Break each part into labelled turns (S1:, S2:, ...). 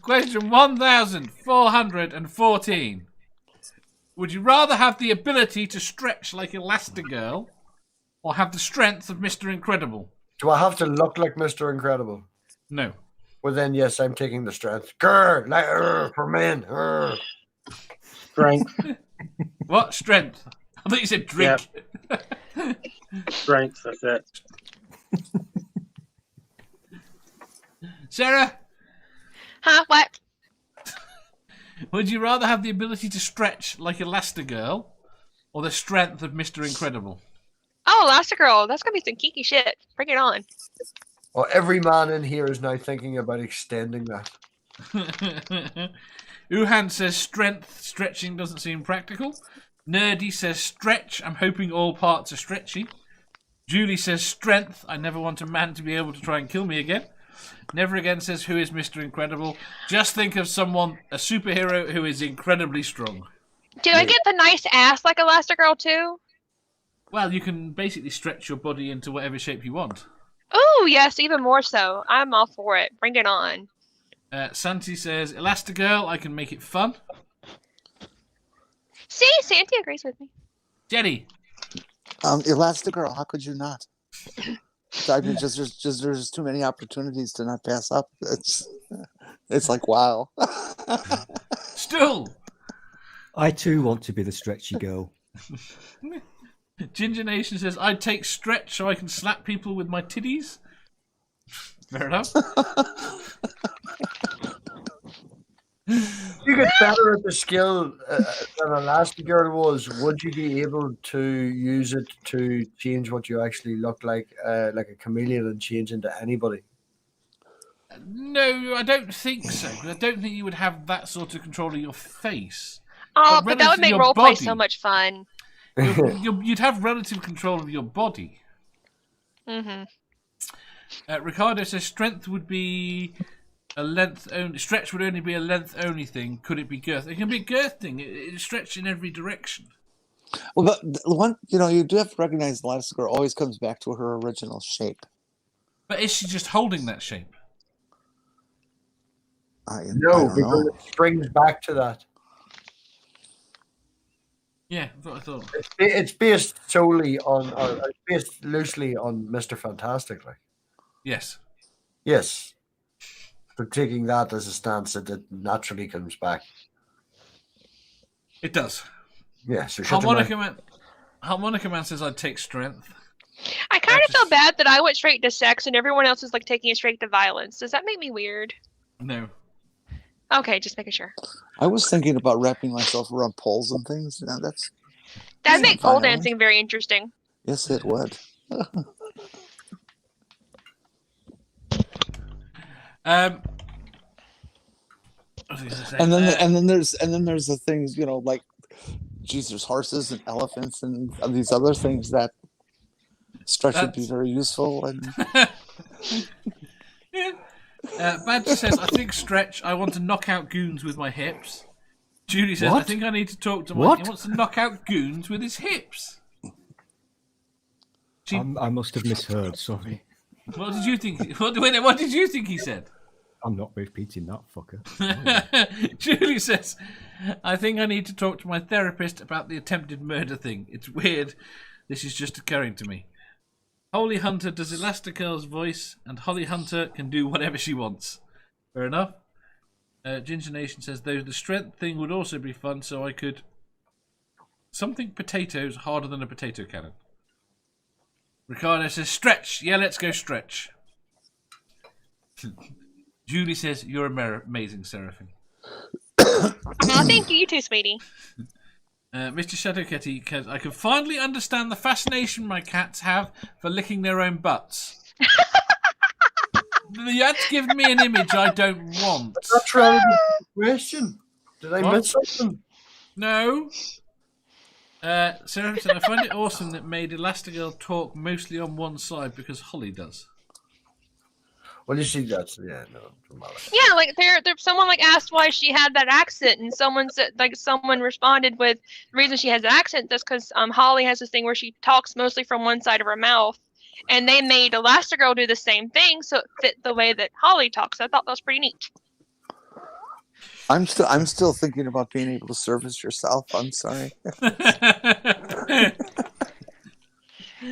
S1: Question 1414. Would you rather have the ability to stretch like Elastigirl or have the strength of Mr. Incredible?
S2: Do I have to look like Mr. Incredible?
S1: No.
S2: Well, then, yes, I'm taking the strength. Grr, like, for men.
S3: Strength.
S1: What? Strength? I thought you said drink.
S3: Yep. Strength, that's it.
S1: Sarah?
S4: Huh? What?
S1: Would you rather have the ability to stretch like Elastigirl or the strength of Mr. Incredible?
S4: Oh, Elastigirl. That's gonna be some kinky shit. Bring it on.
S2: Well, every man in here is now thinking about extending that.
S1: Uhan says strength. Stretching doesn't seem practical. Nerdy says stretch. I'm hoping all parts are stretchy. Julie says strength. I never want a man to be able to try and kill me again. Never Again says, who is Mr. Incredible? Just think of someone, a superhero who is incredibly strong.
S4: Do I get the nice ass like Elastigirl too?
S1: Well, you can basically stretch your body into whatever shape you want.
S4: Oh, yes, even more so. I'm all for it. Bring it on.
S1: Santi says, Elastigirl, I can make it fun.
S4: See, Santi agrees with me.
S1: Jenny.
S5: Elastigirl, how could you not? I mean, there's too many opportunities to not pass up. It's like, wow.
S1: Still.
S6: I too want to be the stretchy girl.
S1: Ginger Nation says, I'd take stretch so I can slap people with my titties. Fair enough.
S2: You get better at the skill than Elastigirl was. Would you be able to use it to change what you actually look like a chameleon and change into anybody?
S1: No, I don't think so. I don't think you would have that sort of control of your face.
S4: Oh, but that would make roleplay so much fun.
S1: You'd have relative control of your body.
S4: Mm-hmm.
S1: Ricardo says strength would be a length only. Stretch would only be a length only thing. Could it be girth? It can be a girth thing. It's stretched in every direction.
S5: Well, but one, you do have to recognize Elastigirl always comes back to her original shape.
S1: But is she just holding that shape?
S2: No, because it springs back to that.
S1: Yeah, that's what I thought.
S2: It's based solely on, or it's based loosely on Mr. Fantastic.
S1: Yes.
S2: Yes. So taking that as a stance that it naturally comes back.
S1: It does.
S2: Yeah, so
S1: Harmonica Man says I'd take strength.
S4: I kind of feel bad that I went straight to sex and everyone else is like taking it straight to violence. Does that make me weird?
S1: No.
S4: Okay, just making sure.
S5: I was thinking about wrapping myself around poles and things.
S4: That'd make pole dancing very interesting.
S5: Yes, it would.
S1: And
S5: then there's the things, like, geez, there's horses and elephants and these other things that stretch would be very useful. And
S1: yeah. Badger says, I think stretch. I want to knock out goons with my hips. Julie says,
S6: What?
S1: I think I need to talk to my...
S6: What?
S1: He wants to knock out goons with his hips.
S6: I must have misheard, sorry.
S1: What did you think? What did you think he said?
S6: I'm not repeating that, fucker.
S1: Julie says, I think I need to talk to my therapist about the attempted murder thing. It's weird. This is just occurring to me. Holy Hunter does Elastigirl's voice, and Holly Hunter can do whatever she wants. Fair enough. Ginger Nation says, though the strength thing would also be fun, so I could... Something potatoes harder than a potato cannon. Ricardo says, stretch. Yeah, let's go stretch. Julie says, you're amazing, Seraphim.
S4: Oh, thank you. You too, sweetie.
S1: Mr. Shadowketty says, I can finally understand the fascination my cats have for licking their own butts. You had to give me an image I don't want.
S2: That's relevant to the question. Did I miss something?
S1: No. Seraphim said, I find it awesome that made Elastigirl talk mostly on one side because Holly does.
S2: Well, you see, that's no.
S4: Yeah, like there someone like asked why she had that accent, and someone said someone responded with the reason she has an accent is because Holly has this thing where she talks mostly from one side of her mouth, and they made Elastigirl do the same thing, so it fit the way that Holly talks. I thought that was pretty neat.
S5: I'm still thinking about being able to service yourself. I'm sorry.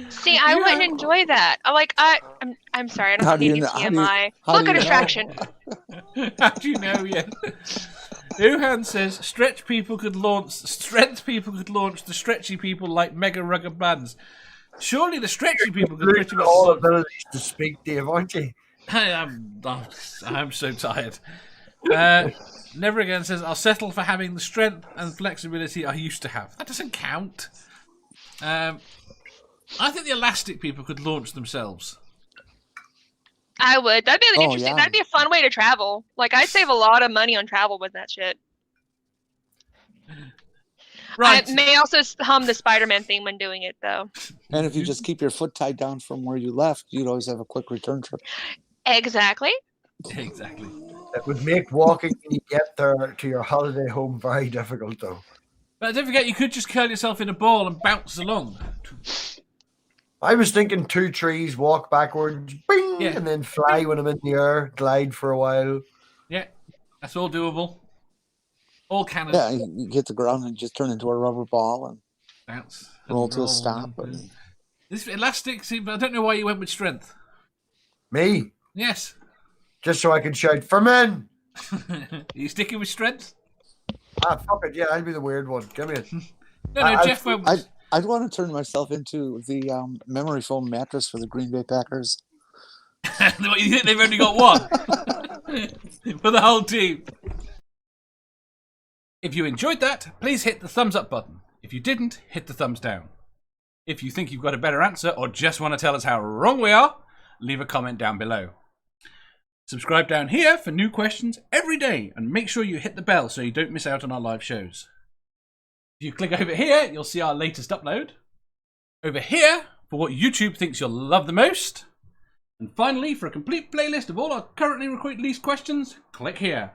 S4: See, I wouldn't enjoy that. I'm sorry, I don't
S5: How
S4: have
S5: do
S4: to
S5: you
S4: give
S5: know-
S4: you
S5: how do you-
S4: TMI.
S5: how
S4: Look
S5: do
S4: at
S5: you know?
S4: distraction.
S1: How do you know? Yeah. Uhan says strength people could launch the stretchy people like mega rugged bands. Surely the stretchy people could pretty much
S2: all
S1: launch.
S2: abilities to speak, Dave, aren't you?
S1: I'm so tired. Never Again says I'll settle for having the strength and flexibility I used to have. That doesn't count. I think the elastic people could launch themselves.
S4: I would. That'd be
S5: Oh,
S4: interesting.
S5: yeah.
S4: That'd be a fun way to travel. Like, I'd save a lot of money on travel with that shit.
S1: Right.
S4: I may also hum the Spider-Man theme when doing it, though.
S5: And if you just keep your foot tied down from where you left, you'd always have a quick return trip.
S4: Exactly.
S1: Exactly.
S2: It would make walking when you get there to your holiday home very difficult, though.
S1: But don't forget, you could just curl yourself in a ball and bounce along.
S2: I was thinking 2 trees, walk backwards, bing,
S1: Yeah.
S2: and then fly when I'm in the air, glide for a while.
S1: Yeah, that's all doable. All canon.
S5: Yeah, you hit the ground and just turn into a rubber ball and
S1: Bounce.
S5: roll to a
S1: roll.
S5: stop. And
S1: This elastic, see, but I don't know why you went with strength.
S2: Me,
S1: Yes.
S2: just so I can shout, for men!
S1: Are you sticking with strength?
S2: Ah, fuck it, yeah, I'll be the weird one. Give me it.
S1: No, Jeff went with...
S5: I'd want to turn myself into the memory foam mattress for the Green Bay Packers.
S1: What, you think they've only got one? For the whole team. If you enjoyed that, please hit the thumbs up button. If you didn't, hit the thumbs down. If you think you've got a better answer or just want to tell us how wrong we are, leave a comment down below. Subscribe down here for new questions every day and make sure you hit the bell so you don't miss out on our live shows. If you click over here, you'll see our latest upload. Over here, for what YouTube thinks you'll love the most. And finally, for a complete playlist of all our currently released questions, click here.